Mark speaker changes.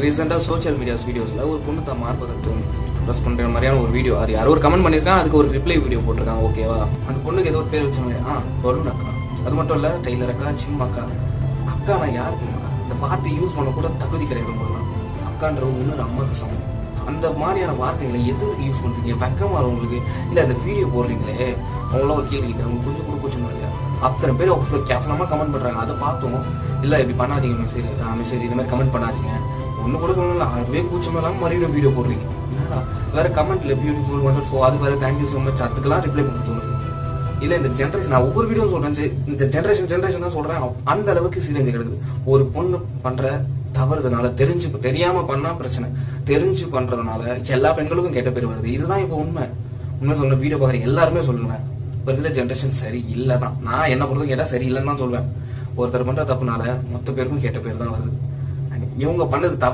Speaker 1: ரீசெண்டாக சோஷியல் வீடியோஸில் ஒரு பொண்ணு தான் மார்பகத்தை ப்ரெஸ் பண்ணுற மாதிரியான ஒரு வீடியோ, அது யாரோ ஒரு கமெண்ட் பண்ணியிருக்கான், அதுக்கு ஒரு ரிப்ளை வீடியோ போட்டிருக்காங்க. ஓகேவா, அந்த பொண்ணுக்கு ஏதோ ஒரு பேர் வச்சாங்க, பலூன் அக்கா. அது மட்டும் இல்லை, டெய்லர் அக்கா, சிம்மக்கா. அக்கா நான் யார் தெரியுமா? இந்த வார்த்தை யூஸ் பண்ண கூட தகுதி கிடையாது. போடலாம் அக்கான்ற இன்னொரு அம்மாவுக்கு சமம். அந்த மாதிரியான வார்த்தைகளை எதுக்கு யூஸ் பண்ணுறீங்க? வெக்கமா உங்களுக்கு? இல்லை அந்த வீடியோ போடுறீங்களே, அவங்களாம் ஒரு கேள்வி கேட்குறாங்க, கொஞ்சம் கூட கூச்சமா இல்லையா? அத்தனை பேர் அவ்வளோ கேவலமாக கமெண்ட் பண்ணுறாங்க. அதை பார்த்தோம். இல்லை இப்படி பண்ணாதீங்க, மெசேஜ் இந்த மாதிரி கமெண்ட் பண்ணாதீங்க, ஒன்று கூட சொல்லல, அதுவே கூச்சமாக இல்லாமல் மறுபடியும் வீடியோ போடுறீங்க. என்னடா வேற கமெண்ட்ல பியூட்டிஃபுல் வண்டர்ஃபுல் அது வேற தேங்க்யூ ஸோ மச் அதுக்கெல்லாம் ரிப்ளை பண்ண தோணுது. இல்லை இந்த ஜென்ரேஷன், நான் ஒவ்வொரு வீடியோ சொல்றேன், இந்த ஜென்ரேஷன் தான் சொல்றேன், அந்த அளவுக்கு சீரஞ்சு கிடக்குது. ஒரு பொண்ணு பண்ற தவறுதனால தெரியாம பண்ணா பிரச்சனை, தெரிஞ்சு பண்றதுனால எல்லா பெண்களுக்கும் கெட்ட பேர் வருது. இதுதான் இப்போ உண்மை சொல்ற வீடியோ பார்க்குற எல்லாருமே சொல்லுவேன். இப்போ இருக்கிற ஜென்ரேஷன் சரி இல்லைதான். நான் என்ன பொறுத்தும் கேட்டா சரி இல்லைன்னு தான் சொல்வேன். ஒருத்தர் பண்ற தப்புனால மொத்த பேருக்கும் கெட்ட பேர் தான் வருது. இவங்க பண்ணது தவறு.